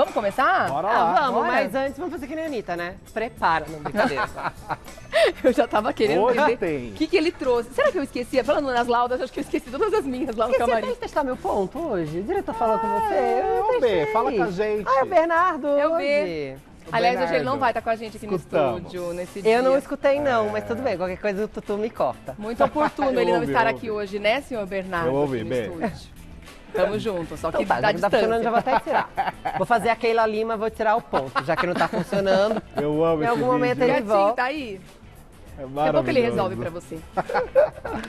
Vamos começar? Bora lá. Vamos, bora. mas antes vamos fazer que nem a Anitta, né? Prepara, não, brincadeira. Eu já tava querendo Hoje entender tem. o que ele trouxe. Será que eu esqueci? Falando nas laudas, acho que eu esqueci todas as minhas lá no Você camarim. tem que testar meu ponto hoje? O diretor falou com você? Ô, B, fala com a gente. Ah, é o Bernardo É o B. hoje. Aliás, hoje ele Bernardo. não vai estar com a gente aqui Escutamos. no estúdio nesse dia. Eu não escutei não, mas tudo bem. Qualquer coisa o Tutu me corta. Muito oportuno Eu ele não ouvi, estar eu aqui ouvi. hoje, né, senhor Bernardo? Eu ouvi, aqui no B. estúdio. Tamo junto, só que Então tá, dá já que tá funcionando, já distância. vou até tirar. Vou fazer a Keila Lima, vou tirar o ponto, já que não tá funcionando. Eu amo Em esse algum momento vídeo. ele Gatinho, volta. tá aí? É É bom que ele maravilhoso. resolve pra você.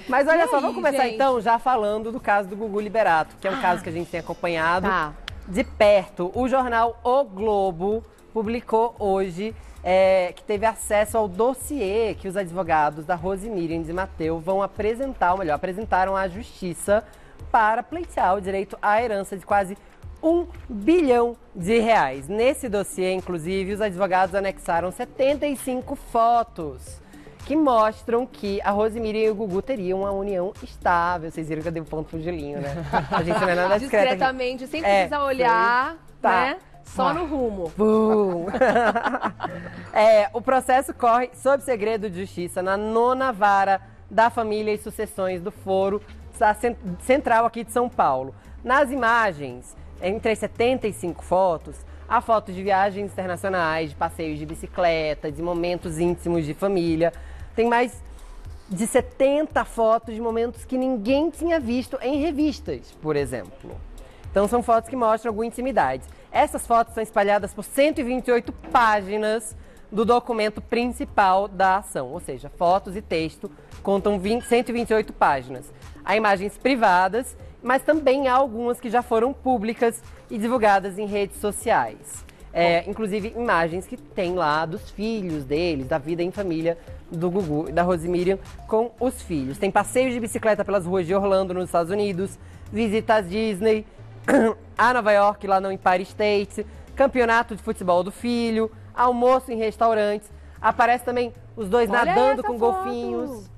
Mas olha E só, aí, vamos começar gente? então já falando do caso do Gugu Liberato, que é um caso que a gente tem acompanhado Tá. de perto. O jornal O Globo publicou hoje que teve acesso ao dossiê que os advogados da Rose Miriam de Matteu vão apresentar, ou melhor, apresentaram à justiça para pleitear o direito à herança de quase R$ 1 bilhão. Nesse dossiê, inclusive, os advogados anexaram 75 fotos que mostram que a Rose Miriam e o Gugu teriam uma união estável. Vocês viram que eu dei um ponto pro Julinho, né? A gente não é nada discreta aqui. Discretamente, sem É, precisar olhar, Tá. né? Só no rumo. Bum. O processo corre sob segredo de justiça na 9ª Vara da Família e Sucessões do Foro Central aqui de São Paulo. Nas imagens, entre as 75 fotos, há fotos de viagens internacionais, de passeios de bicicleta, de momentos íntimos de família. Tem mais de 70 fotos de momentos que ninguém tinha visto em revistas, por exemplo. Então são fotos que mostram alguma intimidade. Essas fotos são espalhadas por 128 páginas do documento principal da ação, ou seja, fotos e texto contam 128 páginas. Há imagens privadas, mas também há algumas que já foram públicas e divulgadas em redes sociais. Inclusive imagens que tem lá dos filhos deles, da vida em família do Gugu e da Rose Miriam com os filhos. Tem passeios de bicicleta pelas ruas de Orlando, nos Estados Unidos, visitas Disney, a Nova York, lá no Empire State, campeonato de futebol do filho, almoço em restaurantes. Aparece também os dois Olha nadando essa com foto. golfinhos,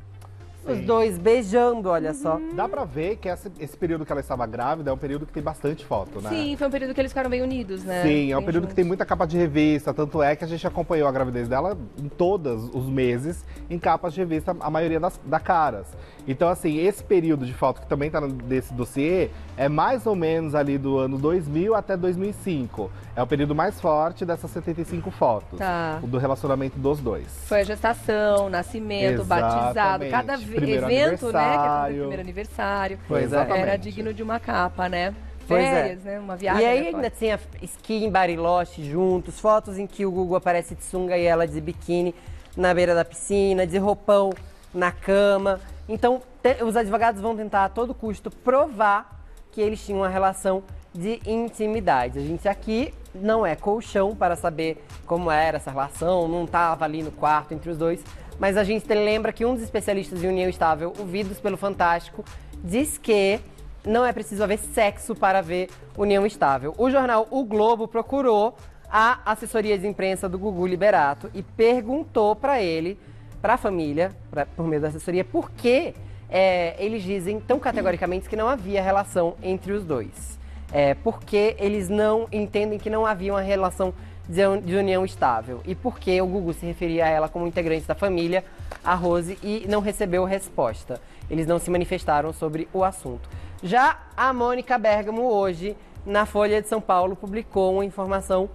os Sim. dois beijando, olha só. Dá pra ver que esse período que ela estava grávida é um período que tem bastante foto, né? Sim, foi um período que eles ficaram bem unidos, né? Sim, é um Bem período que tem juntos. muita capa de revista, tanto é que a gente acompanhou a gravidez dela em todos os meses, em capas de revista, a maioria da Caras. Então, assim, esse período de foto que também tá nesse dossiê é mais ou menos ali do ano 2000 até 2005. É o período mais forte dessas 75 fotos, Tá. o do relacionamento dos dois. Foi a gestação, nascimento, batizado, Exatamente. cada Primeiro evento, né? Que é aniversário. o primeiro aniversário. Pois é. Era Exatamente. digno de uma capa, né? Pois é. Férias, né? Uma viagem. E aí né, ainda tinha esqui em Bariloche juntos, fotos em que o Gugu aparece de sunga e ela de biquíni na beira da piscina, de roupão na cama. Então, os advogados vão tentar a todo custo provar que eles tinham uma relação de intimidade. A gente aqui não é colchão para saber como era essa relação, não estava ali no quarto entre os dois, mas a gente lembra que um dos especialistas em união estável, ouvidos pelo Fantástico, diz que não é preciso haver sexo para ver união estável. O jornal O Globo procurou a assessoria de imprensa do Gugu Liberato e perguntou para ele, para a família, por meio da assessoria, por que eles dizem tão categoricamente que não havia relação entre os dois. Porque eles não entendem que não havia uma relação de união estável. E porque o Gugu se referia a ela como integrante da família, a Rose, e não recebeu resposta. Eles não se manifestaram sobre o assunto. Já a Mônica Bergamo, hoje, na Folha de São Paulo, publicou uma informação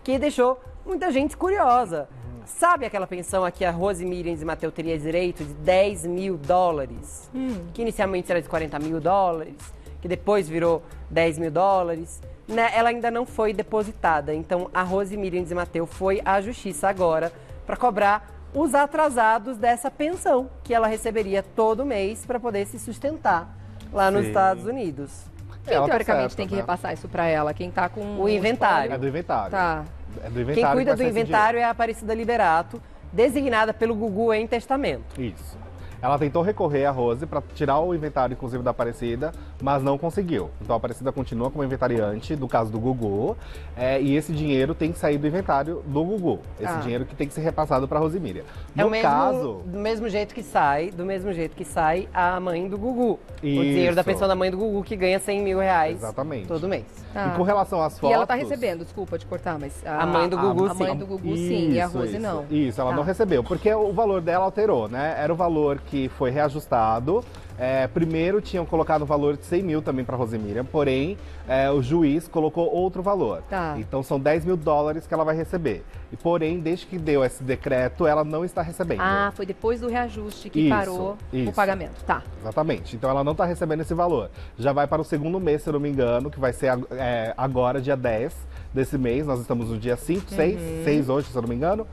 que deixou muita gente curiosa. Sabe aquela pensão a que a Rose Miriam de Matteu teria direito de $10 mil? Que inicialmente era de $40 mil, que depois virou $10 mil. Né? Ela ainda não foi depositada. Então a Rose Miriam de Matteu foi à justiça agora para cobrar os atrasados dessa pensão que ela receberia todo mês para poder se sustentar lá nos Sim. Estados Unidos. Quem Ela tá teoricamente certa, tem que né? repassar isso pra ela? Quem tá com O inventário. É do inventário. Tá. É do inventário Quem cuida que do vai ser esse inventário é a Aparecida Liberato, designada pelo Gugu em testamento. dinheiro. Isso. Ela tentou recorrer à Rose para tirar o inventário, inclusive, da Aparecida, mas não conseguiu. Então a Aparecida continua como inventariante do caso do Gugu, e esse dinheiro tem que sair do inventário do Gugu. Esse dinheiro que tem que ser repassado para Rosemília. Do mesmo jeito que sai a mãe do Gugu. Isso. O dinheiro da pensão da mãe do Gugu, que ganha 100 mil reais todo mês. E com relação às fotos... E ela tá recebendo, desculpa te cortar, mas... A mãe do Gugu, sim. A mãe do Gugu, sim, e a Rose não. Isso, ela não recebeu, porque o valor dela alterou, né? Era o valor que foi reajustado. Primeiro tinham colocado o valor de 100 mil também para Rosemília, porém o juiz colocou outro valor. Então são 10 mil dólares que ela vai receber. E porém, desde que deu esse decreto, ela não está recebendo. Ah, foi depois do reajuste que parou o pagamento. Tá. Exatamente. Então ela não está recebendo esse valor. Já vai para o segundo mês, se eu não me engano, que vai ser agora, dia 10 desse mês. Nós estamos no dia 5, 6 hoje, se eu não me engano.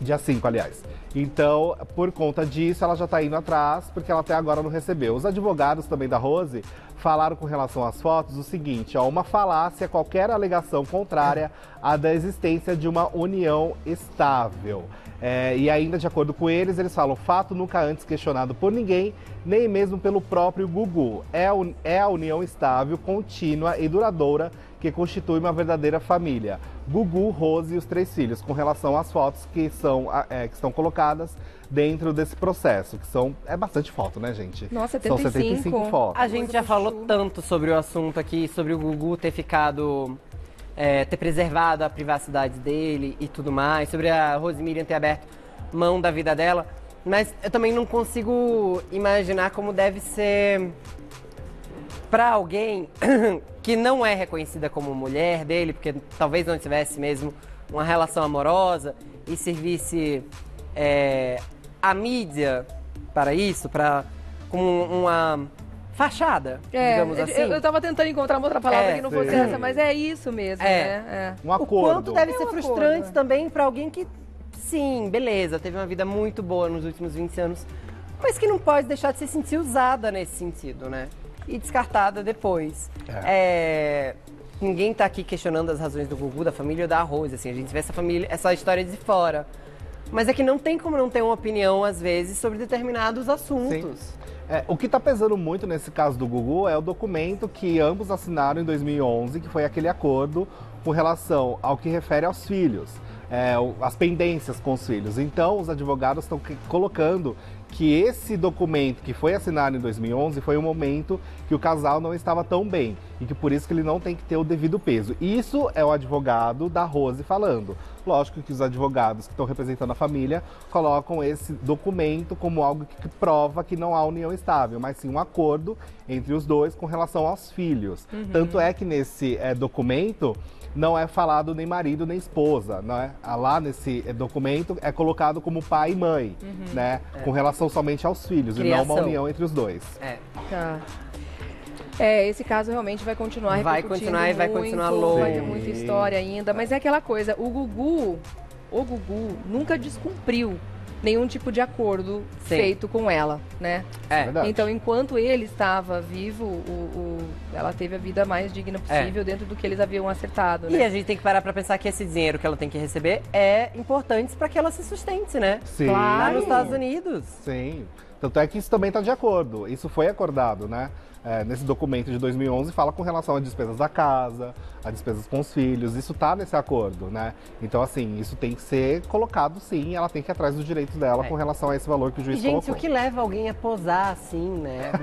Dia 5, aliás. Então, por conta disso, ela já está indo atrás, porque ela até agora não recebeu. Os advogados também da Rose falaram com relação às fotos o seguinte, uma falácia, qualquer alegação contrária à da existência de uma união estável. E ainda, de acordo com eles falam, fato nunca antes questionado por ninguém, nem mesmo pelo próprio Gugu. É a união estável, contínua e duradoura que constitui uma verdadeira família. Gugu, Rose e os 3 filhos, com relação às fotos que estão colocadas dentro desse processo, que é bastante foto, né, gente? Nossa, 75. São 75 fotos. A gente já falou tanto sobre o assunto aqui, sobre o Gugu ter ficado... ter preservado a privacidade dele e tudo mais, sobre a Rosemília ter aberto mão da vida dela, mas eu também não consigo imaginar como deve ser para alguém que não é reconhecida como mulher dele, porque talvez não tivesse mesmo uma relação amorosa e servisse a mídia para isso, como uma fachada, digamos assim. Eu tava tentando encontrar uma outra palavra que não fosse essa, mas é isso mesmo, né? Um acordo. O quanto deve ser frustrante também para alguém que, sim, beleza, teve uma vida muito boa nos últimos 20 anos, mas que não pode deixar de se sentir usada nesse sentido, né? E descartada depois. Ninguém tá aqui questionando as razões do Gugu, da família ou da Rose, assim, a gente vê essa história de fora. Mas é que não tem como não ter uma opinião, às vezes, sobre determinados assuntos. Sim. O que está pesando muito nesse caso do Gugu é o documento que ambos assinaram em 2011, que foi aquele acordo com relação ao que refere aos filhos, as pendências com os filhos. Então, os advogados estão colocando que esse documento que foi assinado em 2011 foi um momento que o casal não estava tão bem e que por isso que ele não tem que ter o devido peso. Isso é o advogado da Rose falando. Lógico que os advogados que estão representando a família colocam esse documento como algo que prova que não há união estável, mas sim um acordo entre os dois com relação aos filhos. Tanto é que nesse documento não é falado nem marido nem esposa, né? Lá nesse documento é colocado como pai e mãe, né? Com relação somente aos filhos, Criação. e não uma união entre os dois. Tá. Esse caso realmente vai continuar repercutindo muito, vai continuar louco. Vai ter muita história ainda, mas é aquela coisa, o Gugu nunca descumpriu nenhum tipo de acordo feito com ela, né? Verdade. Então, enquanto ele estava vivo, ela teve a vida mais digna possível dentro do que eles haviam acertado, né? E a gente tem que parar pra pensar que esse dinheiro que ela tem que receber é importante pra que ela se sustente, né? Sim. Lá nos Estados Unidos. Sim. Tanto é que isso também está de acordo. Isso foi acordado, né? Nesse documento de 2011 fala com relação a despesas da casa, a despesas com os filhos, isso tá nesse acordo, né? Então, assim, isso tem que ser colocado sim, ela tem que ir atrás dos direitos dela com relação a esse valor que o juiz colocou. Gente, o que leva alguém a posar assim, né?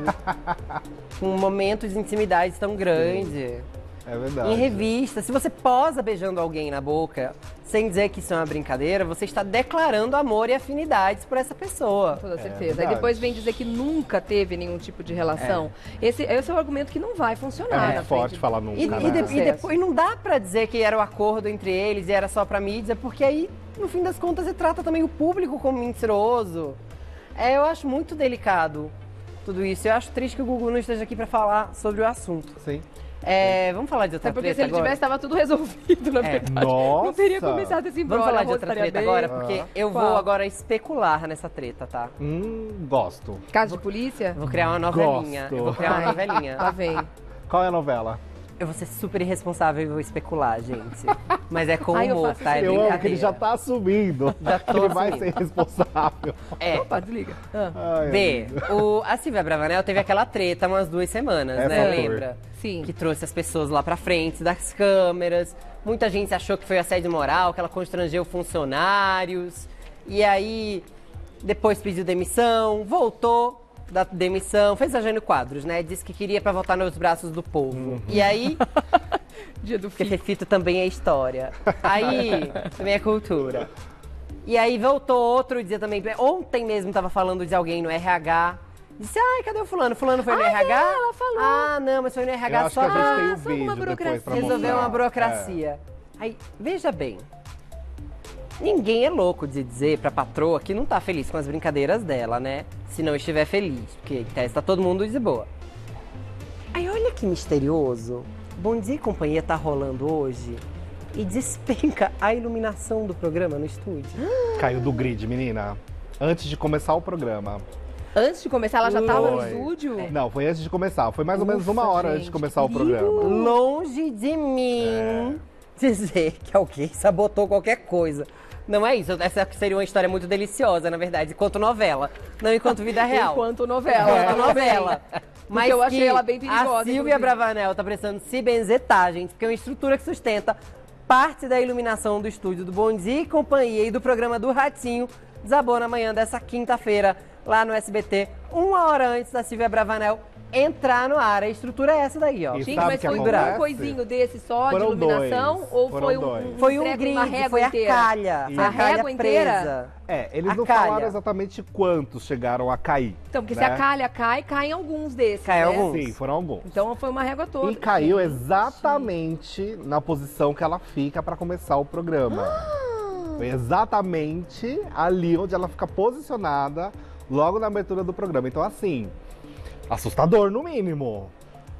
Com momentos de intimidade tão grande. É verdade. Em revista, se você posa beijando alguém na boca, sem dizer que isso é uma brincadeira, você está declarando amor e afinidades por essa pessoa. Com toda certeza. verdade. Aí depois vem dizer que nunca teve nenhum tipo de relação. Esse é o argumento que não vai funcionar. É forte falar nunca, E, né? e depois não dá pra dizer que era o acordo entre eles e era só pra mídia, porque aí, no fim das contas, você trata também o público como mentiroso. Eu acho muito delicado tudo isso. Eu acho triste que o Gugu não esteja aqui pra falar sobre o assunto. Sim. Vamos falar de outra Até porque treta se ele agora? tivesse, estava tudo resolvido, na verdade. Nossa! Não teria começado esse embrolho. Vamos falar de a outra Rose treta estaria agora, bem. porque eu Qual? vou agora especular nessa treta, tá? Gosto. Caso de polícia? Vou criar uma novelinha. Gosto. Eu vou criar uma novelinha. Lá vem. Qual é a novela? Eu vou ser super irresponsável e vou especular, gente. Mas é com Ai, eu humor, faço tá? É isso. Eu amo que ele brincadeira. já tá assumindo Já tô que ele vai assumindo. ser responsável. É. Opa, desliga. Ai, B, a Silvia Bravanel teve aquela treta umas 2 semanas, É, né? fator. Lembra? Sim. Que trouxe as pessoas lá pra frente das câmeras. Muita gente achou que foi assédio moral, que ela constrangeu funcionários. E aí, depois pediu demissão, voltou da demissão, fez a Jânio Quadros, né? Disse que queria pra voltar nos braços do povo. E aí, Dia do porque filho. Fefito também é história. Aí, também é cultura. E aí voltou outro dia também. Ontem mesmo tava falando de alguém no RH. Disse, ai, cadê o fulano? Fulano foi no RH? ela falou. Ah, não, mas foi no Eu RH acho só que a gente pra tem o só uma vídeo depois burocracia. pra resolver mostrar. uma burocracia. Aí, veja bem. Ninguém é louco de dizer pra patroa que não tá feliz com as brincadeiras dela, né? Se não estiver feliz, porque em tese tá todo mundo de boa. Aí olha que misterioso. Bom Dia e Companhia tá rolando hoje e despenca a iluminação do programa no estúdio. Caiu do grid, menina. Antes de começar o programa. Antes de começar, ela já tava no Foi. estúdio? Não, foi antes de começar. Foi mais ou menos Ufa, uma hora gente, antes de começar o que perigo. programa. Longe de mim dizer que alguém sabotou qualquer coisa. Não é isso. Essa seria uma história muito deliciosa, na verdade, enquanto novela, não enquanto vida real. Enquanto novela. Enquanto novela. Mas eu achei que ela bem perigosa, A Silvia inclusive. Bravanel tá precisando se benzetar, gente, porque é uma estrutura que sustenta parte da iluminação do estúdio do Bom Dia e Companhia e do programa do Ratinho desabou na manhã dessa quinta-feira, lá no SBT, 1 hora antes da Silvia Bravanel entrar no ar. A estrutura é essa daí, ó. Isso. Gente, Sabe mas o que foi acontece? um coisinho desse só Foram de iluminação? dois, Ou foram foi dois. Foi um treco, grid, uma régua foi a inteira? calha. Foi A a calha régua inteira? presa. Eles A não calha. falaram exatamente quantos chegaram a cair. Então, porque se né? a calha cai, caem alguns desses, Cai né? alguns. Sim, foram alguns. Então foi uma régua toda. E caiu exatamente na posição que ela fica pra começar o programa. Foi exatamente ali onde ela fica posicionada logo na abertura do programa. Então, assim, assustador no mínimo.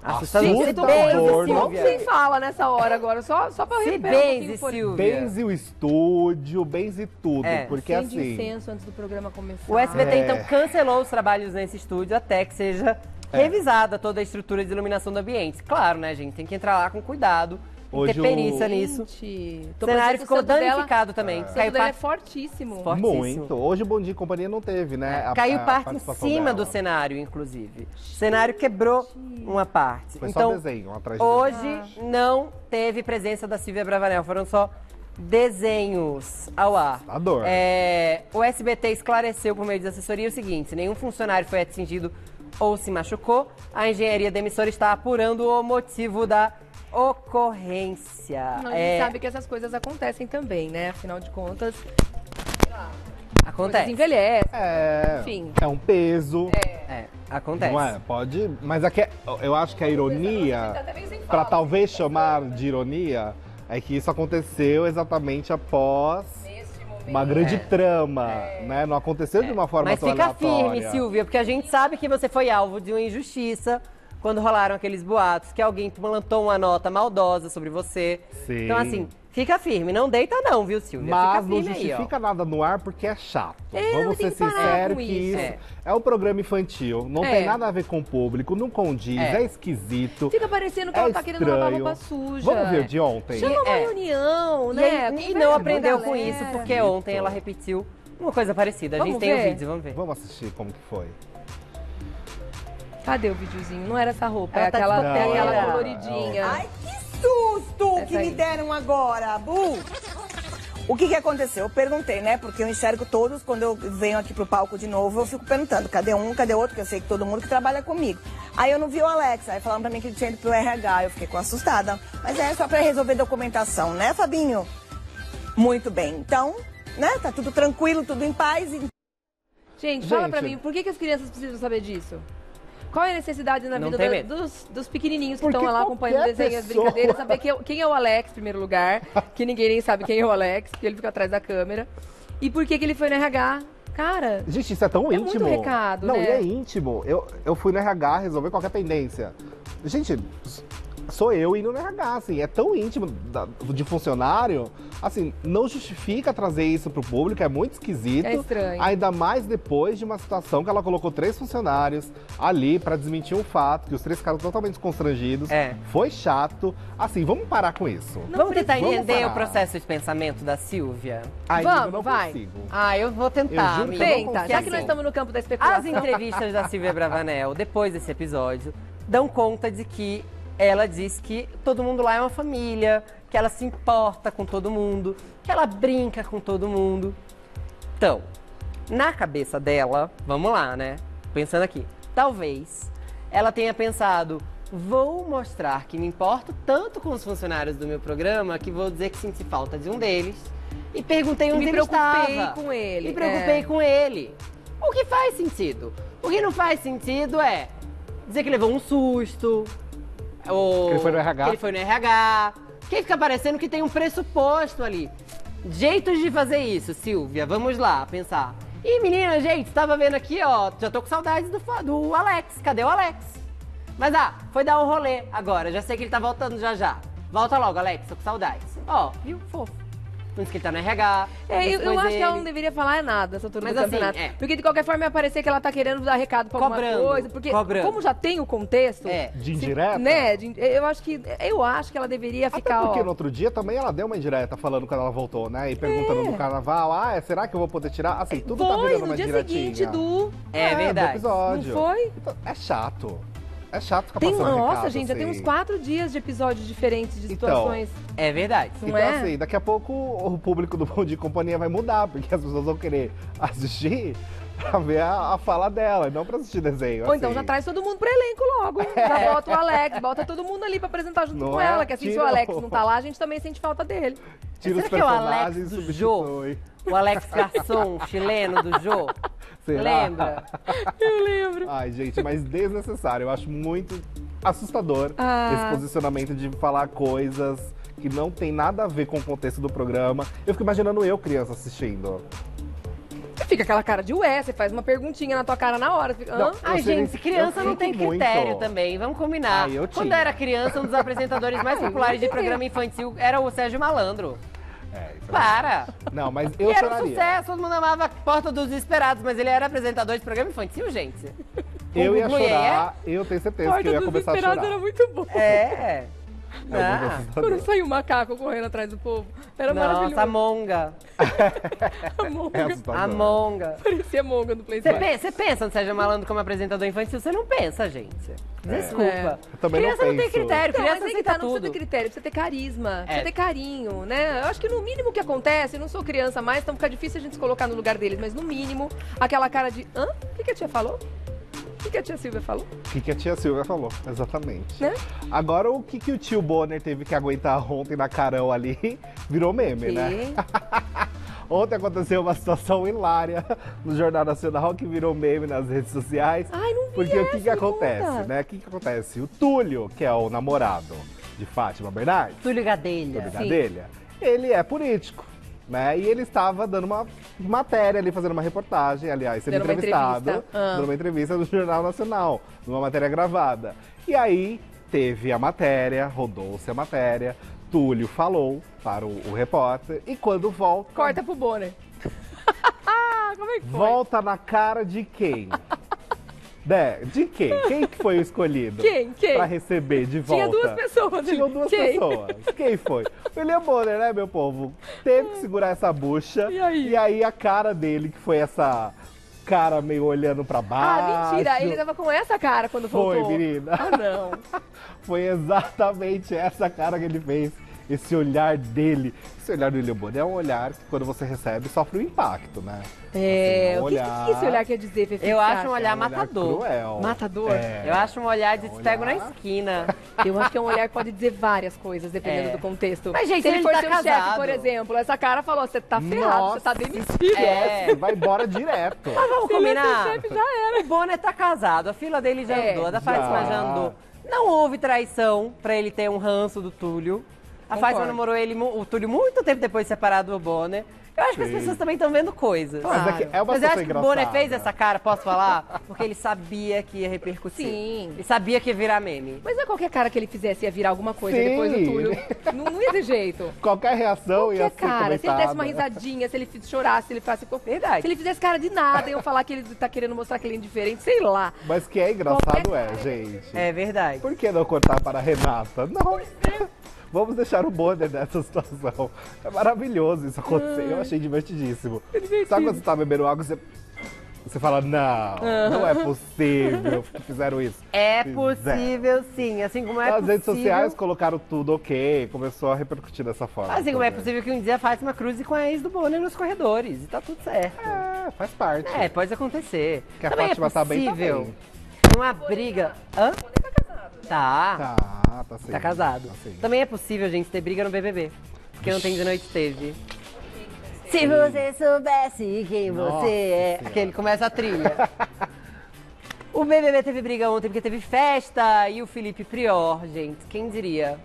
Assustador. Gente, Se eu tô benze, muito Silvia. sem fala nessa hora agora, só pra eu Se recuperar um pouquinho benze, o fôlego. Silvia. Benze o estúdio, benze tudo. É. Porque Acende assim. incenso antes do programa começar. O SBT, É. então, cancelou os trabalhos nesse estúdio até que seja revisada toda a estrutura de iluminação do ambiente. Claro, né, gente? Tem que entrar lá com cuidado, tem que Hoje ter o- perícia nisso. Gente, O cenário ficou danificado Dela, também. o santo Caiu dela é parte, fortíssimo. Fortíssimo. Muito. Hoje o Bom Dia e Companhia não teve, né? caiu a parte em participação cima dela. do cenário, inclusive. O cenário quebrou uma parte. Foi só Então, desenho, atrás de hoje não teve presença da Silvia Bravanel, foram só desenhos ao ar. Assustador. O SBT esclareceu por meio de assessoria o seguinte: se nenhum funcionário foi atingido ou se machucou, a engenharia da emissora está apurando o motivo da ocorrência. A gente sabe que essas coisas acontecem também, né? Afinal de contas, coisas Acontece. envelhecem. É, Enfim. é um peso. Acontece. Não é? Pode. Mas aqui, eu acho que a ironia, pra talvez chamar de ironia, é que isso aconteceu exatamente após uma grande trama, né? Não aconteceu de uma forma Mas tão fica aleatória. firme, Silvia, porque a gente sabe que você foi alvo de uma injustiça quando rolaram aqueles boatos, que alguém plantou uma nota maldosa sobre você. Sim. Então, assim, fica firme. Não deita não, viu, Silvia? Mas fica não firme aí, ó. justifica nada no ar porque é chato. Vamos tem ser que parar sinceros com que isso. isso é um programa infantil. Não É. tem nada a ver com o público, não condiz, É. é esquisito. Fica parecendo que ela tá querendo lavar estranho. roupa suja. Vamos ver o de ontem? Chama uma É. reunião, E, né? aí- e Conversa não com a aprendeu com galera. isso, porque ontem ela repetiu uma coisa parecida. A gente Vamos tem o ver? vídeo, vamos ver. Vamos assistir como que foi. Cadê o videozinho? Não era essa roupa, Ela é tá aquela, de tem aquela bobeira. coloridinha. Ai, que susto Essa que aí. me deram agora, Bu! O que aconteceu? Eu perguntei, né? Porque eu enxergo todos, quando eu venho aqui pro palco de novo, eu fico perguntando, cadê um, cadê outro? Porque eu sei que todo mundo que trabalha comigo. Aí eu não vi o Alex, aí falaram pra mim que ele tinha ido pro RH, eu fiquei assustada. Mas é só pra resolver documentação, né, Fabinho? Muito bem. Então, né, tá tudo tranquilo, tudo em paz. Gente, fala Gente. pra mim, por que as crianças precisam saber disso? Qual é a necessidade na Não vida tem medo. dos pequenininhos que Porque estão lá acompanhando o qualquer desenho e as pessoa- brincadeiras, saber quem é o Alex, em primeiro lugar, que ninguém nem sabe quem é o Alex, porque ele fica atrás da câmera. E por que ele foi no RH? Cara, Gente, isso é tão É íntimo. muito recado, Não, né? e é íntimo. Eu fui no RH resolver qualquer pendência. Gente, sou eu indo no RH, assim, é tão íntimo de funcionário, assim, não justifica trazer isso pro público, é muito esquisito. É estranho. Ainda mais depois de uma situação que ela colocou 3 funcionários ali pra desmentir um fato, que os 3 ficaram totalmente constrangidos. Foi chato. Assim, vamos parar com isso. Vamos tentar entender parar. o processo de pensamento da Silvia? Ai, Vamos, eu não vai. consigo. Eu vou tentar, Eu juro amiga. que eu não Tenta, consigo. já que nós estamos no campo da especulação. As entrevistas da Silvia Bravanel, depois desse episódio, dão conta de que ela diz que todo mundo lá é uma família, que ela se importa com todo mundo, que ela brinca com todo mundo. Então, na cabeça dela, vamos lá, né? Pensando aqui, talvez ela tenha pensado, vou mostrar que me importo tanto com os funcionários do meu programa que vou dizer que senti falta de um deles e perguntei onde Me ele estava. preocupei com ele. Me preocupei com ele. O que faz sentido? O que não faz sentido é dizer que levou um susto, ou Que ele foi no RH. que ele foi no RH. Que fica parecendo que tem um pressuposto ali. Jeitos de fazer isso, Silvia. Vamos lá, pensar. Ih, menina, gente, tava vendo aqui, ó. Já tô com saudades do Alex. Cadê o Alex? Mas, foi dar um rolê agora. Já sei que ele tá voltando já. Volta logo, Alex. Tô com saudades. Ó, viu? Fofo. Por isso que ele tá no RH. Eu acho que ela não deveria falar nada essa altura Mas do assim, campeonato. Porque de qualquer forma ia parecer que ela tá querendo dar recado pra alguma Cobrando, coisa. Porque cobrando. como já tem o contexto. De indireta? Né? Eu acho que ela deveria ficar. Até porque no outro dia também ela deu uma indireta falando quando ela voltou, né? E perguntando no carnaval, será que eu vou poder tirar? Assim, tudo tá Foi virando no uma dia diretinha. seguinte do. É verdade. Do episódio. Não foi? Então, é chato. É chato ficar Tem, passando nossa, recado, gente, já assim. tem uns 4 dias de episódios diferentes de Então, situações. É verdade. Não Então, é? assim, daqui a pouco o público do Bom Dia e Companhia vai mudar, porque as pessoas vão querer assistir pra ver a fala dela, e não pra assistir desenho. Ou então assim. já traz todo mundo pro elenco logo. Já bota o Alex, bota todo mundo ali pra apresentar junto Não com é? ela. Que assim, se Tira o Alex o- não tá lá, a gente também sente falta dele. Tira os Será que é o Alex personagens e do Jô? substitui. O Alex Garçom, chileno do Jô. Será? Lembra? Eu lembro. Ai, gente, mas desnecessário. Eu acho muito assustador esse posicionamento de falar coisas que não tem nada a ver com o contexto do programa. Eu fico imaginando eu, criança, assistindo. Você fica aquela cara de ué, você faz uma perguntinha na tua cara na hora. Você fica, Não, hã? Ai, Eu sei, gente, criança eu não tem fico critério muito. também, vamos combinar. Ai, eu Quando tinha. eu era criança, um dos apresentadores mais populares de programa infantil era o Sérgio Malandro. Isso é- Para! Não, mas E eu era um choraria. sucesso, todo mundo amava Porta dos Desesperados, mas ele era apresentador de programa infantil, gente. Eu ia Gugu Iê. chorar, eu tenho certeza que eu ia Porta dos começar a Desesperados chorar. era muito bom. É. É muito Ah, assustador. Quando saiu o macaco correndo atrás do povo. Era nossa, a maravilhoso. Monga. A monga. É assustador. A Monga. Parecia monga do PlayStation. Você pensa no Sérgio Malandro como apresentador infantil? Você não pensa, gente. Desculpa. É. Eu também não Criança não tem penso. critério, Então, criança mas aí que aceita tá, não precisa tudo. ter critério, precisa ter carisma, precisa É. ter carinho, né? Eu acho que no mínimo que acontece, eu não sou criança mais, então fica difícil a gente se colocar no lugar deles, mas no mínimo, aquela cara de, hã? O que a tia falou? O que a tia Silvia falou? O que a tia Silvia falou, exatamente. Né? Agora, o que o tio Bonner teve que aguentar ontem na Carão ali, virou meme, né? E... Ontem aconteceu uma situação hilária no Jornal Nacional que virou meme nas redes sociais. Ai, não vi Porque o essa, que me acontece, conta. né? O que acontece? O Túlio, que é o namorado de Fátima Bernardes, Túlio Gadelha. Túlio Gadelha, ele é político, né? E ele estava dando uma matéria ali, fazendo uma reportagem, aliás, sendo Dando uma entrevistado, entrevista. Ah. dando uma entrevista no Jornal Nacional, numa matéria gravada. E aí teve a matéria, rodou-se a matéria, Túlio falou para o repórter, e quando volta, Corta pro Bonner. Como é que foi? volta na cara de quem? De quem? Quem que foi o escolhido? Quem? Pra receber de volta? Tinha duas pessoas. Tinham duas Quem? pessoas. Quem foi? William Bonner, né, meu povo? Teve que segurar essa bucha. E aí? A cara dele, que foi essa cara meio olhando pra baixo. Ah, mentira, ele tava com essa cara quando Foi, voltou. menina. Ah, não. Foi exatamente essa cara que ele fez. Esse olhar dele. Esse olhar do William Bonner é um olhar que, quando você recebe, sofre um impacto, né? É, Assim, o que esse olhar quer dizer, Fefe? Eu Você acho um acha? olhar É um matador. cruel. Matador? É. Eu acho um olhar de te pego na olhar. esquina. Eu acho que é um olhar que pode dizer várias coisas, dependendo É. do contexto. Mas, gente, se ele ele for tá seu chefe, casado. por exemplo, essa cara falou, você tá ferrado, você tá Nossa, demitido. É. Você vai embora direto. Mas vamos Se ele é seu combinar? chefe, já era. O Bonner tá casado, a fila dele já É, andou, a da Fátima já. já andou. Não houve traição pra ele ter um ranço do Túlio. A Fátima Concordo. namorou ele, o Túlio, muito tempo depois de separado do Bonner. Eu acho que as Sim. pessoas também estão vendo coisas. Mas é que é uma Mas eu acho situação que o Bonner engraçada. fez essa cara, posso falar? Porque ele sabia que ia repercutir. Sim. Ele sabia que ia virar meme. Mas não é qualquer cara que ele fizesse ia virar alguma coisa Sim. depois do Túlio. Não ia ter jeito. Qualquer reação ia Qualquer ser cara, se ele comentada. desse uma risadinha, se ele chorasse, se ele fizesse Verdade. Se ele fizesse cara de nada, eu falar que ele tá querendo mostrar que ele é indiferente, sei lá. Mas que é engraçado Qualquer gente. É verdade. Por que não cortar para a Renata? Não. Vamos deixar o Bonner nessa situação. É maravilhoso isso acontecer. Eu achei divertidíssimo. Sabe quando você tá bebendo água e você fala, não é possível que fizeram isso. É Fizeram. possível, sim. Assim como é As possível... redes sociais colocaram tudo ok, começou a repercutir dessa forma. Assim como é também. possível que um dia a Fátima cruze com a ex do Bonner nos corredores. E tá tudo certo. É, faz parte. É, pode acontecer. Que a Também Fátima é tá bem, tá possível bem. uma briga... Hã? Tá. Tá sim. Tá casado. Tá sim. Também é possível, gente, ter briga no BBB. Porque não tem de noite teve. Se você soubesse quem Nossa você é... Senhora. Aquele começa a trilha. O BBB teve briga ontem porque teve festa e o Felipe Prior, gente, quem diria?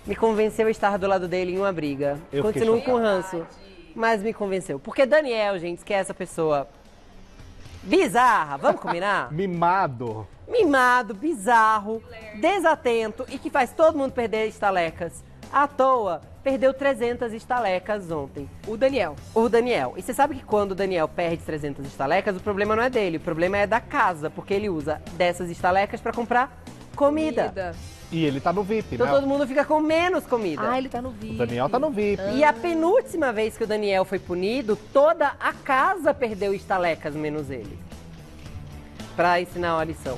Me convenceu a estar do lado dele em uma briga. Eu fiquei Continuo com chocado. ranço, mas me convenceu. Porque Daniel, gente, que é essa pessoa bizarra, vamos combinar? Mimado. Mimado, bizarro, desatento e que faz todo mundo perder estalecas. À toa, perdeu 300 estalecas ontem. O Daniel. O Daniel. E você sabe que quando o Daniel perde 300 estalecas, o problema não é dele, o problema é da casa, porque ele usa dessas estalecas pra comprar comida. E ele tá no VIP, Então né? todo mundo fica com menos comida. Ah, ele tá no vídeo. O Daniel tá no VIP. E a penúltima vez que o Daniel foi punido, toda a casa perdeu estalecas, menos ele. Pra ensinar uma lição.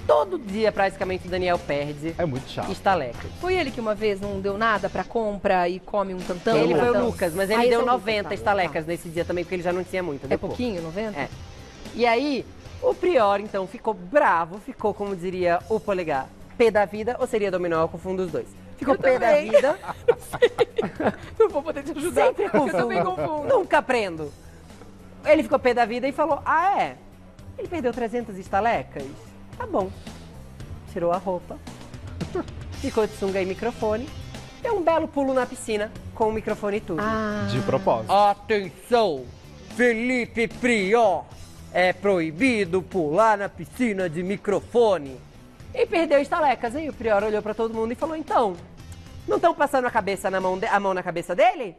Todo dia, praticamente, o Daniel perde É muito chato. estalecas. Foi ele que uma vez não deu nada pra compra e come um tantão? Ele foi o tantão? Lucas, mas Ah, ele esse deu é o Lucas, 90 tá, estalecas nesse dia também, porque ele já não tinha muito. tá. É deu pouco. pouquinho, 90? É. E aí, o Prior, então, ficou bravo, ficou, como diria o Polegar, pé da vida, ou seria dominó, eu confundo os dois. Ficou Eu pé da também. vida, Não vou poder te ajudar. sempre Eu também confundo, confundo. nunca aprendo. Ele ficou pé da vida e falou, ah é? Ele perdeu 300 estalecas? Tá bom. Tirou a roupa, ficou de sunga e microfone, deu um belo pulo na piscina, com o microfone e tudo. Ah, De propósito. Atenção, Felipe Prior, é proibido pular na piscina de microfone. E perdeu estalecas. Aí o Prior olhou pra todo mundo e falou, então, não estão passando a mão na cabeça dele?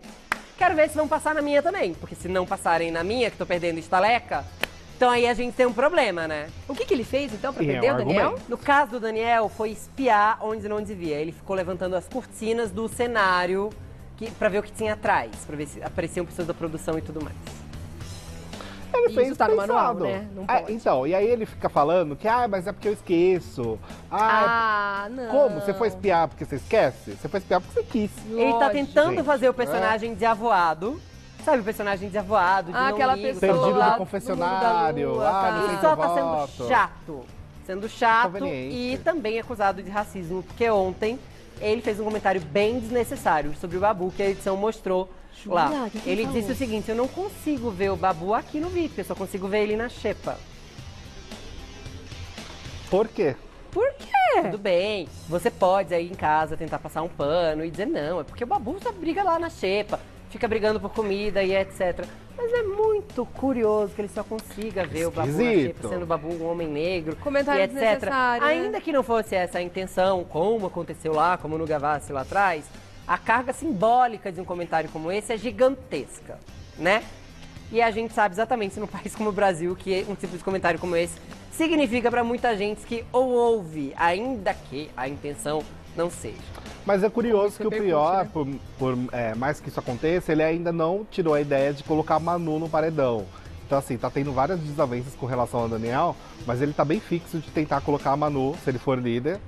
Quero ver se vão passar na minha também, porque se não passarem na minha, que tô perdendo estaleca, então aí a gente tem um problema, né? o que ele fez então pra E é perder um o Daniel? argumento. No caso do Daniel, foi espiar onde não devia. Ele ficou levantando as cortinas do cenário pra ver o que tinha atrás, pra ver se apareciam pessoas da produção e tudo mais. Ele Isso fez tá no pensado. manual, né? Não pode. Então, e aí ele fica falando que, mas é porque eu esqueço. Não. Como? Você foi espiar porque você esquece? Você foi espiar porque você quis. Ele tá Lógico. tentando Gente, fazer o personagem de avoado. Sabe o personagem de avoado? De não Aquela ligo, pessoa Perdido lá no do confessionário. mundo da lua, não tá. sei E se só eu tá voto. sendo chato. Sendo chato Inconveniente. e também acusado de racismo, porque ontem ele fez um comentário bem desnecessário sobre o Babu, que a edição mostrou lá. Jura? O que que ele Ele falou? disse o seguinte, eu não consigo ver o Babu aqui no VIP, eu só consigo ver ele na xepa. Por quê? Por quê? Tudo bem, você pode aí em casa tentar passar um pano e dizer não, é porque o Babu só briga lá na xepa, fica brigando por comida e etc. Mas é muito curioso que ele só consiga ver o Babu na Esquisito. xepa, sendo o Babu um homem negro Comentário e etc. desnecessário, né? Ainda que não fosse essa a intenção, como aconteceu lá, como no Gavassi lá atrás, a carga simbólica de um comentário como esse é gigantesca, né? E a gente sabe exatamente num país como o Brasil que um tipo de comentário como esse significa para muita gente que ou ouve, ainda que a intenção não seja. Mas é curioso que o repercute, Prior, né? por mais que isso aconteça, ele ainda não tirou a ideia de colocar a Manu no paredão. Então, assim, tá tendo várias desavenças com relação ao Daniel, mas ele tá bem fixo de tentar colocar a Manu, se ele for líder,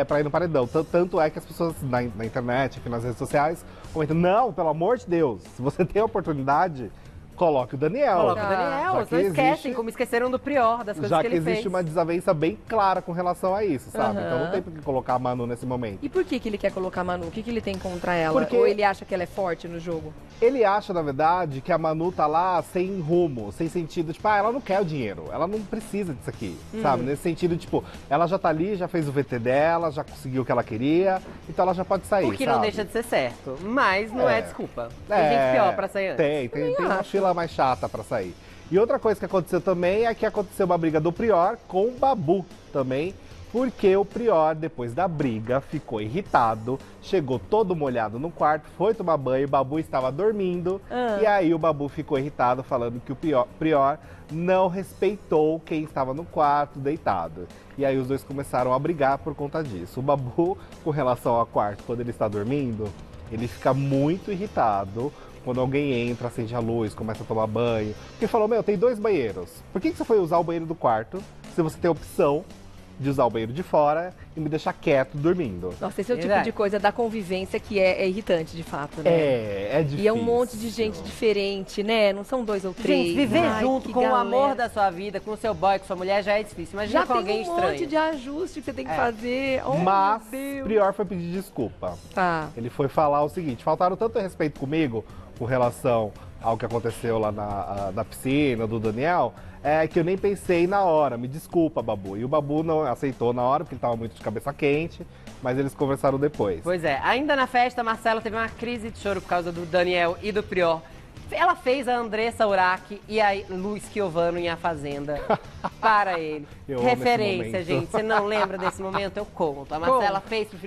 pra ir no paredão. Tanto é que as pessoas na internet, enfim, nas redes sociais, comentam, não, pelo amor de Deus, se você tem a oportunidade, coloque o Daniel. Coloca o Ah, Daniel, já vocês que não esquecem, existe- como esqueceram do Prior, das coisas Já que que ele existe fez. uma desavença bem clara com relação a isso, sabe? Aham. Então não tem por que colocar a Manu nesse momento. E por que ele quer colocar a Manu? O que ele tem contra ela? Porque- Ou ele acha que ela é forte no jogo? Ele acha, na verdade, que a Manu tá lá sem rumo, sem sentido. Tipo, ela não quer o dinheiro, ela não precisa disso aqui, sabe? Nesse sentido, tipo, ela já tá ali, já fez o VT dela, já conseguiu o que ela queria, então ela já pode sair, O que sabe? não deixa de ser certo, mas não é, É. desculpa. Tem gente pior pra sair antes. Tem uma acho. fila mais chata pra sair. E outra coisa que aconteceu também é que aconteceu uma briga do Prior com o Babu também, porque o Prior, depois da briga, ficou irritado, chegou todo molhado no quarto, foi tomar banho, o Babu estava dormindo, e aí o Babu ficou irritado, falando que o Prior não respeitou quem estava no quarto, deitado. E aí os dois começaram a brigar por conta disso. O Babu, com relação ao quarto, quando ele está dormindo, ele fica muito irritado quando alguém entra, acende a luz, começa a tomar banho. Porque falou, meu, tem 2 banheiros. Por que você foi usar o banheiro do quarto se você tem a opção de usar o banheiro de fora e me deixar quieto dormindo? Nossa, esse é o tipo Verdade. de coisa da convivência que é irritante, de fato, né? É difícil. E é um monte de gente diferente, né? Não são 2 ou 3. Gente, viver Ai, junto que com o galera. amor da sua vida, com o seu boy, com sua mulher, já é difícil. Imagina Já com tem alguém um estranho. monte de ajuste que você tem que É. fazer. Oh, Mas meu Deus. Prior foi pedir desculpa. Tá. Ele foi falar o seguinte: faltaram tanto respeito comigo com relação ao que aconteceu lá na piscina do Daniel, que eu nem pensei na hora. Me desculpa, Babu. E o Babu não aceitou na hora, porque ele estava muito de cabeça quente, mas eles conversaram depois. Pois é, ainda na festa, Marcela teve uma crise de choro por causa do Daniel e do Prior. Ela fez a Andressa Urach e a Lu Schiovano em A Fazenda para ele. Eu amo esse Referência, momento. gente. Você não lembra desse momento? Eu conto. A Marcela fez pro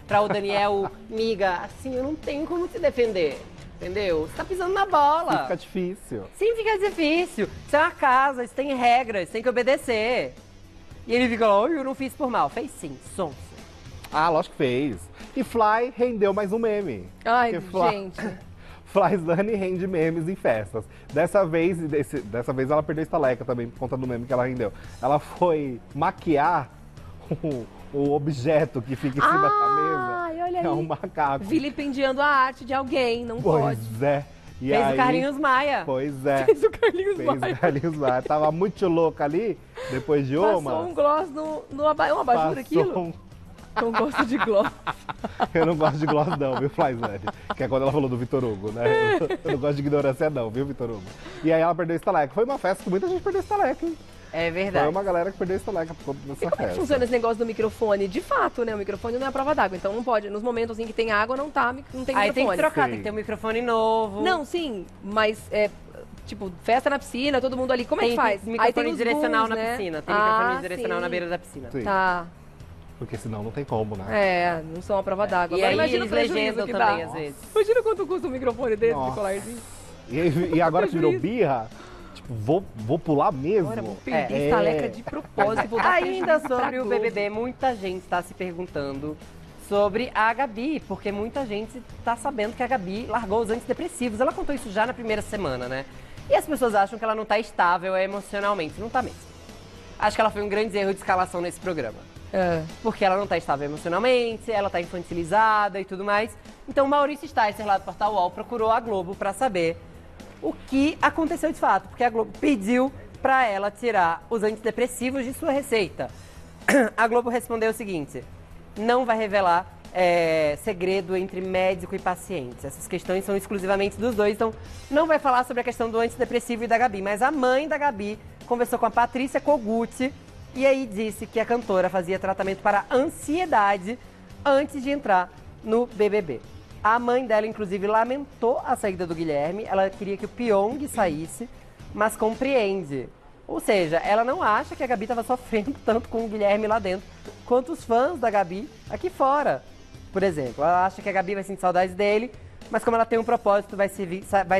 para o Daniel, miga, assim, eu não tenho como te defender. Entendeu? Você tá pisando na bola. Fica difícil. Sim, fica difícil. Isso é uma casa, isso tem regras, tem que obedecer. E ele fica lá, eu não fiz por mal. Fez sim, sonso. Ah, lógico que fez. E Fly rendeu mais um meme. Ai, Porque Fly- gente. Fly Zane rende memes em festas. Dessa vez ela perdeu a estaleca também por conta do meme que ela rendeu. Ela foi maquiar o objeto que fica em cima da Ai, mesa. olha É aí. um macaco. Vilipendiando a arte de alguém, não pode. Pois é. E Fez aí, o Carlinhos Maia. Pois é. Fez o Carlinhos Fez Maia. o Carlinhos Maia. Tava muito louca ali, depois de uma. Passou um gloss no abajur aquilo. um- Não gosto de gloss. Eu não gosto de gloss não, viu, Flyzane? Que é quando ela falou do Vitor Hugo, né? Eu não gosto de ignorância não, viu, Vitor Hugo? E aí ela perdeu a estaleca. Foi uma festa que muita gente perdeu a estaleca, hein? É Foi verdade. uma galera que perdeu a estaleca por conta E dessa como é que festa. funciona esse negócio do microfone? De fato, né? O microfone não é a prova d'água. Então não pode. Nos momentos em que tem água, não tem Aí microfone. tem que trocar, Sim. tem que ter um microfone novo. Não, sim, mas tipo, festa na piscina, todo mundo ali. Como é tem que faz? microfone os direcional booms, na né? piscina. Tem microfone Ah, direcional na sim. beira da piscina. Sim, Tá. porque senão não tem como, né? É, não são a prova d'água. E Agora aí imagina o eles prejuízo legendam que também, dá. às vezes. Imagina quanto custa um microfone desse de Nossa. colarzinho. E agora que virou birra, tipo, vou pular mesmo. Agora vou perder É. estaleca de propósito. Vou dar Ainda prejuízo pra sobre o Globo. BBB, muita gente está se perguntando sobre a Gabi, porque muita gente está sabendo que a Gabi largou os antidepressivos. Ela contou isso já na primeira semana, né? E as pessoas acham que ela não está estável emocionalmente. Não está mesmo. Acho que ela foi um grande erro de escalação nesse programa. É. Porque ela não está estável emocionalmente, ela está infantilizada e tudo mais. Então, Maurício Sticer, lá do Portal UOL, procurou a Globo para saber o que aconteceu de fato. Porque a Globo pediu para ela tirar os antidepressivos de sua receita. A Globo respondeu o seguinte: não vai revelar segredo entre médico e paciente. Essas questões são exclusivamente dos dois, então não vai falar sobre a questão do antidepressivo e da Gabi. Mas a mãe da Gabi conversou com a Patrícia Kogut e aí disse que a cantora fazia tratamento para ansiedade antes de entrar no BBB. A mãe dela, inclusive, lamentou a saída do Guilherme. Ela queria que o Pyong saísse, mas compreende. Ou seja, ela não acha que a Gabi estava sofrendo tanto com o Guilherme lá dentro, quanto os fãs da Gabi aqui fora. Por exemplo, ela acha que a Gabi vai sentir saudades dele, mas como ela tem um propósito, vai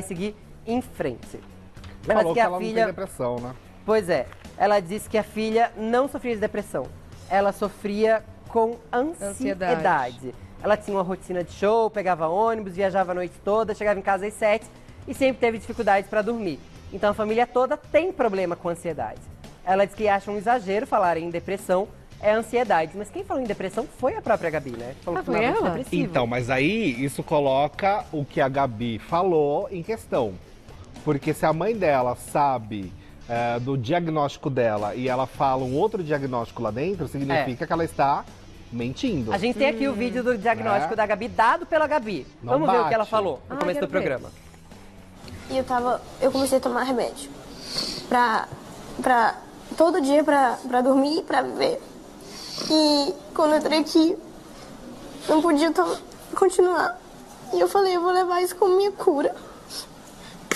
seguir em frente. Ela Falou disse que ela a não filha... tem depressão, né? Pois é, ela disse que a filha não sofria de depressão, ela sofria com ansiedade. Ela tinha uma rotina de show, pegava ônibus, viajava a noite toda, chegava em casa às 7 e sempre teve dificuldades para dormir. Então a família toda tem problema com ansiedade. Ela diz que acha um exagero falar em depressão, é ansiedade. Mas quem falou em depressão foi a própria Gabi, né? Falou que foi tomava ela? antidepressivo. Então, mas aí isso coloca o que a Gabi falou em questão. Porque se a mãe dela sabe do diagnóstico dela e ela fala um outro diagnóstico lá dentro, significa que ela está mentindo. A gente tem aqui o vídeo do diagnóstico da Gabi, dado pela Gabi. Não Vamos ver o bate. que ela falou no começo do quero ver. programa. E eu comecei a tomar remédio pra todo dia pra dormir e pra viver. E quando eu entrei aqui, não podia continuar. E eu falei, eu vou levar isso como minha cura.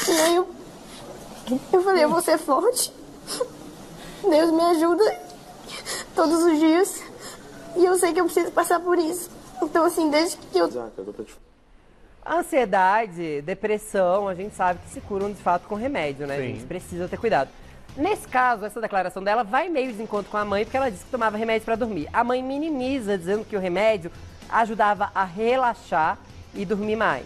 E aí eu falei, eu vou ser forte. Deus me ajuda todos os dias. E eu sei que eu preciso passar por isso. Então, assim, desde que eu... Ansiedade, depressão, a gente sabe que se curam de fato com remédio, né? Sim. A gente precisa ter cuidado. Nesse caso, essa declaração dela vai meio de encontro com a mãe, porque ela disse que tomava remédio para dormir. A mãe minimiza, dizendo que o remédio ajudava a relaxar e dormir mais.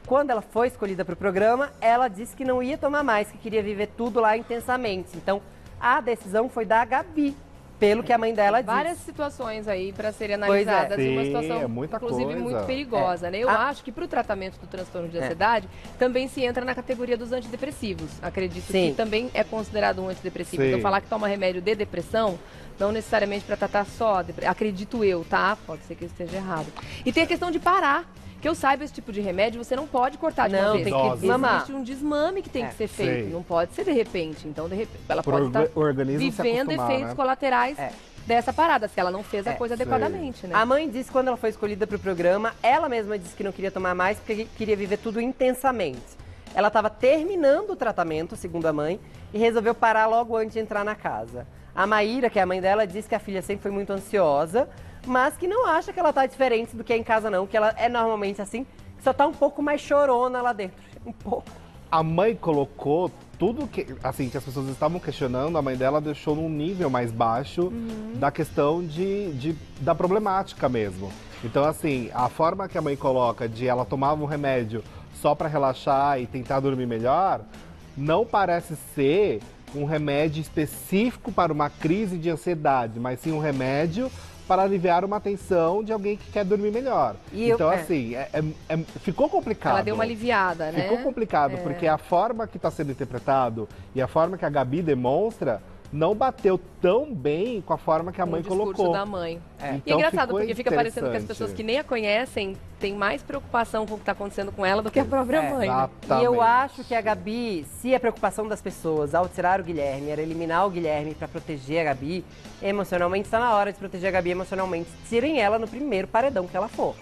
Quando ela foi escolhida para o programa, ela disse que não ia tomar mais, que queria viver tudo lá intensamente. Então, a decisão foi da Gabi, pelo que a mãe dela disse. Várias situações aí para serem Pois é. analisadas. E uma Sim, situação, é muita inclusive, coisa. muito perigosa, né? Eu acho que para o tratamento do transtorno de ansiedade, também se entra na categoria dos antidepressivos. Acredito Sim. que também é considerado um antidepressivo. Sim. Então, falar que toma remédio de depressão, não necessariamente para tratar só a depressão. Acredito eu, tá? Pode ser que eu esteja errado. E tem a questão de parar. Que eu saiba, esse tipo de remédio você não pode cortar de uma Não, vez. tem que desmamar. Existe um desmame que tem que ser feito. Sei. Não pode ser de repente. Então, de repente, ela Pro pode estar organismo se vivendo acostumar, efeitos né? colaterais dessa parada, se ela não fez a coisa sei. adequadamente, né? A mãe disse que quando ela foi escolhida para o programa, ela mesma disse que não queria tomar mais porque queria viver tudo intensamente. Ela estava terminando o tratamento, segundo a mãe, e resolveu parar logo antes de entrar na casa. A Maíra, que é a mãe dela, disse que a filha sempre foi muito ansiosa, mas que não acha que ela tá diferente do que é em casa não, que ela é normalmente assim, só tá um pouco mais chorona lá dentro. Um pouco. A mãe colocou tudo que, assim, que as pessoas estavam questionando, a mãe dela deixou num nível mais baixo da questão da problemática mesmo. Então, assim, a forma que a mãe coloca de ela tomava um remédio só para relaxar e tentar dormir melhor, não parece ser um remédio específico para uma crise de ansiedade, mas sim um remédio para aliviar uma tensão de alguém que quer dormir melhor. Então, assim, ficou complicado. Ela deu uma aliviada, né? Ficou complicado, porque a forma que está sendo interpretado e a forma que a Gabi demonstra não bateu tão bem com a forma que a mãe o discurso colocou. da mãe. E é Então, engraçado, ficou porque fica parecendo que as interessante. pessoas que nem a conhecem têm mais preocupação com o que está acontecendo com ela do que a própria mãe. Né? E eu acho que a Gabi, se a preocupação das pessoas ao tirar o Guilherme era eliminar o Guilherme para proteger a Gabi, emocionalmente está na hora de proteger a Gabi emocionalmente. Tirem ela no primeiro paredão que ela for.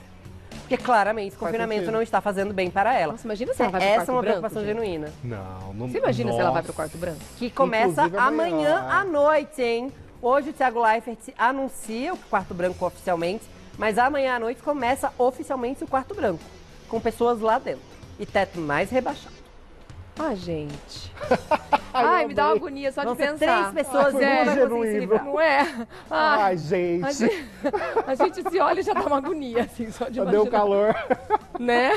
Porque claramente o confinamento sentido. não está fazendo bem para ela. Nossa, imagina se ela vai pro Essa quarto é uma branco, preocupação gente. genuína. Não. Você imagina se ela vai Nossa. pro quarto branco? Que começa Inclusive amanhã amanhã, à noite, hein? Hoje o Thiago Leifert anuncia o quarto branco oficialmente, mas amanhã à noite começa oficialmente o quarto branco, com pessoas lá dentro. E teto mais rebaixado. Ah, gente. Ai, me dá uma agonia só Vão de ser pensar. 3 pessoas Ai, e uma vai foi conseguir se genuíno. livrar. Não é? Ai, A gente, gente se olha e já dá uma agonia, assim, só de já imaginar. deu calor. Né?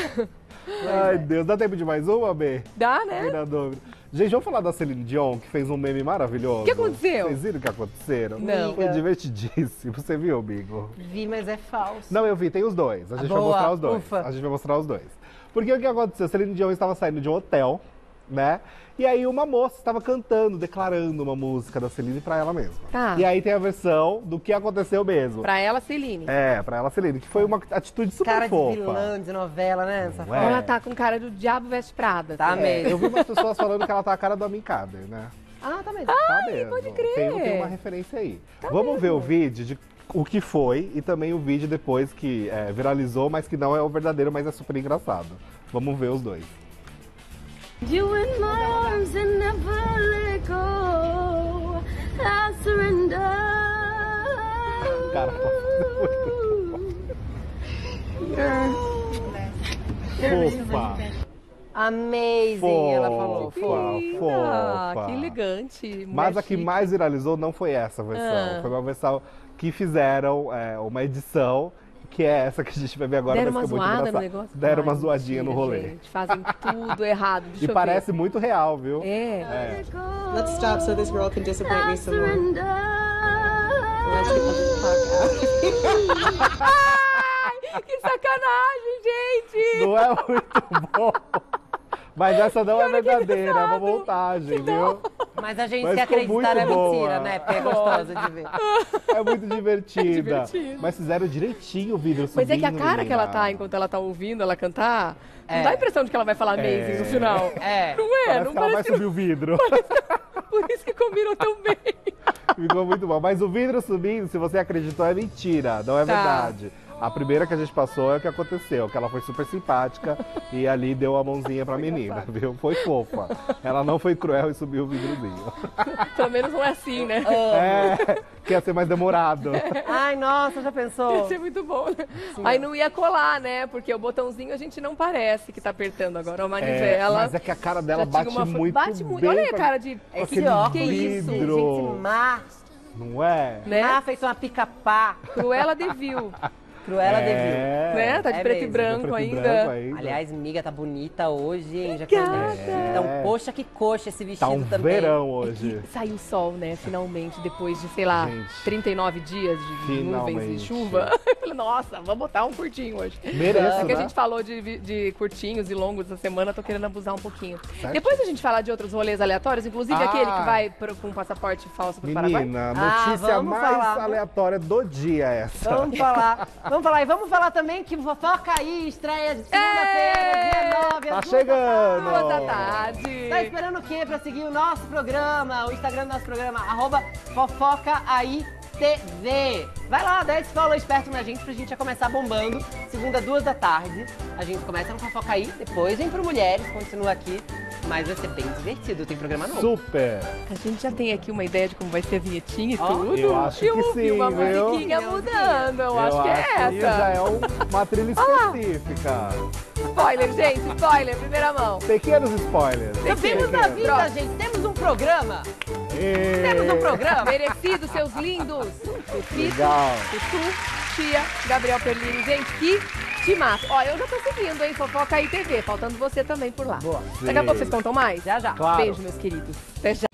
Ai, Deus. Dá tempo de mais uma, B? Dá, né? Fiquei na dúvida. Gente, vamos falar da Celine Dion, que fez um meme maravilhoso. O que aconteceu? Vocês viram o que aconteceram? Não. Foi divertidíssimo. Você viu, amigo? Vi, mas é falso. Não, eu vi, tem os dois. A gente vai Boa, mostrar os dois. ufa. A gente vai mostrar os dois. Porque o que aconteceu? Celine Dion estava saindo de um hotel, né? E aí uma moça estava cantando, declarando uma música da Celine pra ela mesma. Tá. E aí tem a versão do que aconteceu mesmo. Pra ela, Celine. Pra ela, Celine, que foi uma atitude super Cara de fofa. vilã, de novela, né? Essa Ué. Ela tá com cara do Diabo Veste Prada. Tá assim. mesmo. Eu vi umas pessoas falando que ela tá a cara do Amin Kader, né? Ah, tá mesmo. Tá mesmo. pode crer. Tem uma referência aí. Vamos ver o vídeo de o que foi e também o vídeo depois que viralizou, mas que não é o verdadeiro, mas é super engraçado. Vamos ver os dois. You in my arms and never let go. I surrender. Cara, tá fofa. Amazing, ela falou. Fofa. Que elegante. Mas mulher a que chique. mais viralizou não foi essa versão. Foi uma versão que fizeram uma edição, que é essa que a gente vai ver agora. Deram mas uma que é muito zoada no engraçado. negócio? Deram uma Ai, zoadinha no mentira, rolê. Gente, fazem tudo errado. Deixa E eu parece ver. muito real, viu? É. Let's stop so this girl can disappoint me some more. Surrender. Let's get the fuck out. Ai, que sacanagem, gente! Não é muito bom. Mas essa não é verdadeira, é uma montagem, viu? Mas a gente Mas se ficou acreditar é muito boa. mentira, né? Porque é gostosa de ver. É muito divertida. divertido. Mas fizeram direitinho o vídeo Mas é que a subindo, cara que ela menina. tá enquanto ela tá ouvindo ela cantar, É. não dá a impressão de que ela vai falar amazing no final. É. Não é? Parece Não que ela vai parece que subir o vidro. Por isso que combinou tão bem. Ficou muito bom. Mas o vidro subindo, se você acreditou, é mentira, não é Tá. verdade. A primeira que a gente passou é o que aconteceu, que ela foi super simpática e ali deu a mãozinha pra menina, viu? Foi fofa. Ela não foi cruel e subiu o vidrozinho. Pelo menos não é assim, né? É, que ia ser mais demorado. Ai, nossa, já pensou? Ia ser muito bom, né? Aí não ia colar, né? Porque o botãozinho a gente não parece que tá apertando agora. A manivela. Mas é que a cara dela já tinha bate uma- muito bate bem. Olha aí a com cara de... com Esse aquele óculos, que isso? vidro. gente, má. Não é? Né? Má feito uma pica-pá. Cruella de Vil, Cruella de Vil. né? Tá de É preto e mesmo. branco Preto e ainda. branco ainda. Aliás, miga, tá bonita hoje, hein? Já Obrigada. Então, poxa que coxa esse vestido Tá um também. verão hoje. Saiu o sol, né? Finalmente, depois de, sei lá, Gente. 39 dias de nuvens Finalmente. e chuva. Eu falei, nossa, vamos botar um curtinho hoje. Mereço, É que a né? gente falou de curtinhos e longos essa semana, tô querendo abusar um pouquinho. Depois a gente falar de outros rolês aleatórios, inclusive Ah. aquele que vai com um passaporte falso pro Paraguai. Menina, Ah, notícia vamos mais falar. aleatória do dia essa. Vamos falar. Vamos falar. E vamos falar também que Fofoca Aí estreia de segunda-feira, dia 9. Tá às 2 da chegando. Boa tarde. tarde. Tá esperando o quê pra seguir o nosso programa, o Instagram do nosso programa, @FofocaAíTV. Vai lá, dá esse follow esperto na gente pra gente já começar bombando. Segunda, 2 da tarde. A gente começa no Fofoca Aí, depois vem pro Mulheres, continua aqui. Mas vai ser bem divertido, tem programa novo. Super. A gente já tem aqui uma ideia de como vai ser a vinhetinha e Ó, tudo. eu acho que vi sim, uma viu? musiquinha mudando, eu acho que é que já essa. é uma trilha específica. Spoiler, gente, spoiler, primeira mão. Pequenos spoilers. Subimos na vida, gente. Temos um programa. Temos um programa. Merecido, seus lindos. Pepito, Legal. Tutu, Tia, Gabriel Perlini. Gente, que timaço. Ó, eu já tô seguindo, hein? Fofoca aí TV. Faltando você também por lá. Boa. Daqui a pouco vocês contam mais? Já, já. Claro. Beijo, meus queridos. Até já.